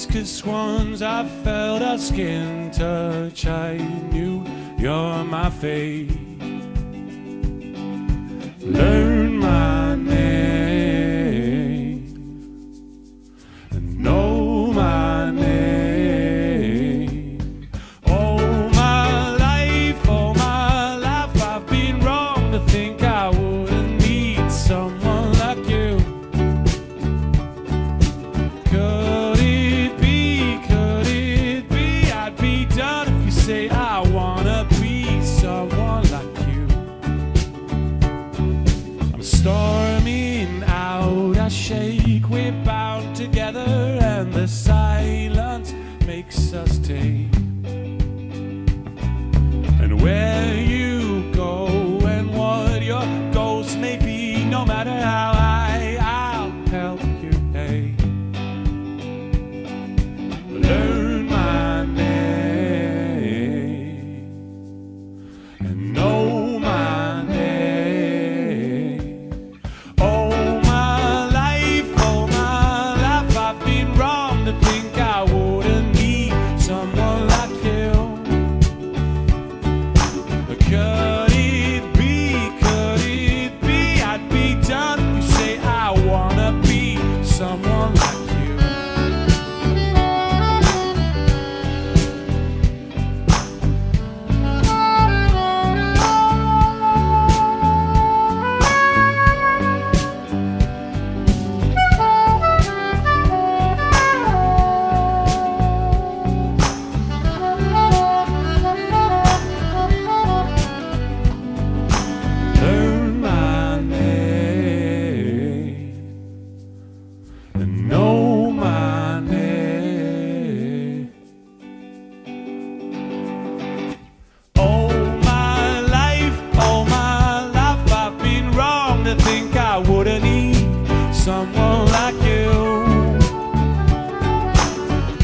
'cause once I felt our skin touch, I knew you're my fate. Learn my name and know my name. All my life I've been wrong to think I wouldn't need someone like you. Could it be I'd be done if you say I wanna be someone like you. I'm storming out, I shake, we're bound together, and the silence makes us take. And where you go and what your ghost may be, no matter how high, I'll help you pay. Learn my name and know my name. All my life I've been wrong to think I wouldn't need someone like you. Could it be I'd be done if you say I wanna be someone like you. Learn my name and know my name. All my life I've been wrong to think I wouldn't need someone like you.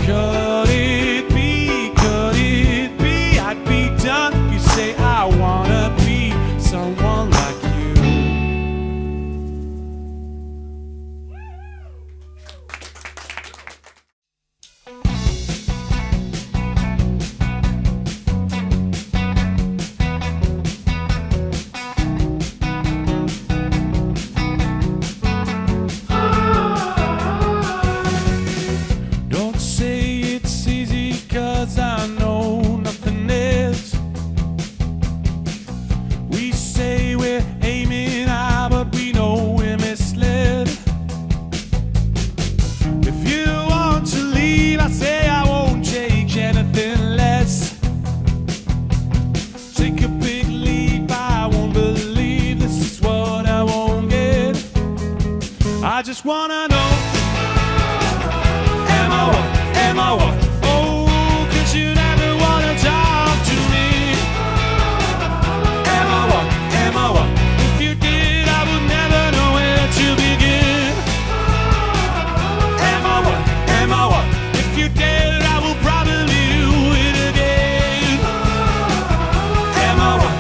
Could it be I'd be done if you say I wanna be someone like you. Don't say it's easy, 'cause I know nothing is. We say we're aiming high, but we know we're misled. If you want to leave, I say I won't change anything less. Take a big leap, I won't believe this is what I won't get. I just wanna know, am I what? Oh, 'cause you never wanna talk to me. Am I what? If you did, I would never know where to begin. Am I what? If you did, I will probably do it again. Am I what?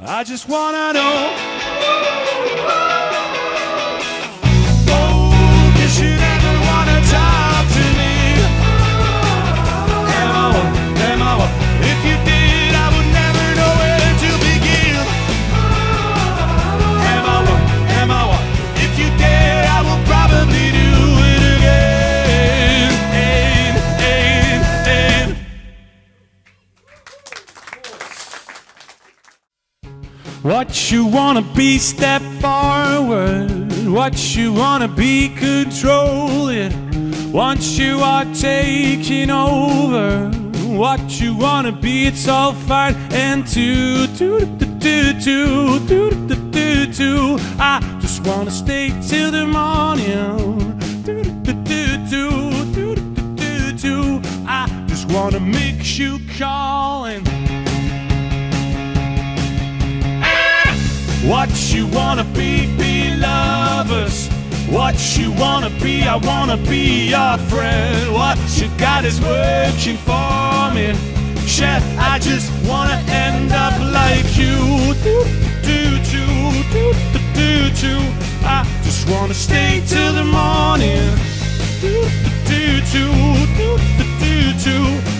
I just wanna know. Oh, did you ever wanna talk to me? Am I what? Am I what? If you did, I would never know where to begin. Am I what? Am I what? If you did, I will probably do it again. What you wanna be, step forward. What you wanna be, control it. Once you are taking over, what you wanna be, it's all fine and I just wanna stay till the morning. I just wanna make you calling. What you wanna be lovers. What you wanna be, I wanna be your friend. What you got is working for me. Chef, I just wanna end up like you. I just wanna stay till the morning.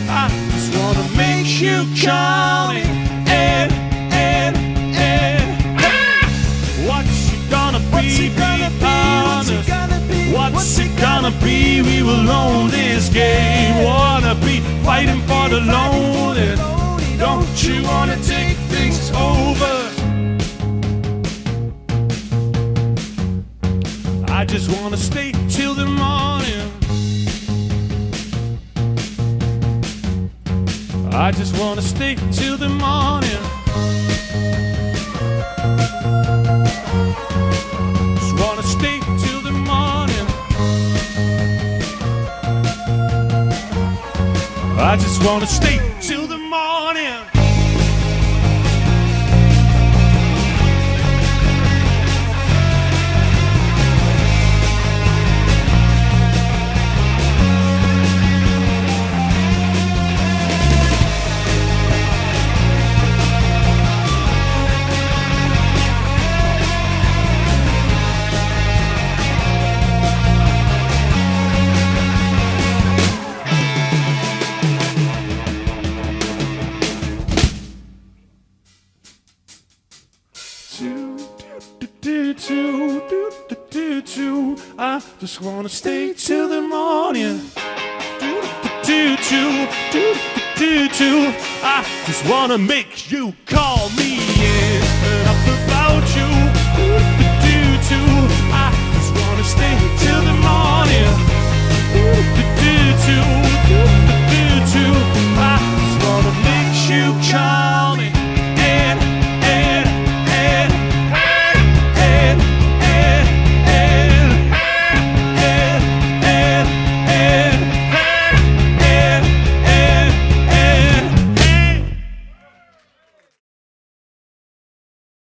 I just wanna make you call me. What's it gonna be? We will own this game. Wanna be fighting for the lonely. Don't you wanna take things over? I just wanna stay till the morning. I just wanna stay till the morning. Just wanna stay till the morning. I just wanna stay till the morning. I just wanna stay till the morning. I just wanna make you call me and up about you. I just wanna stay till the morning. I just wanna make you call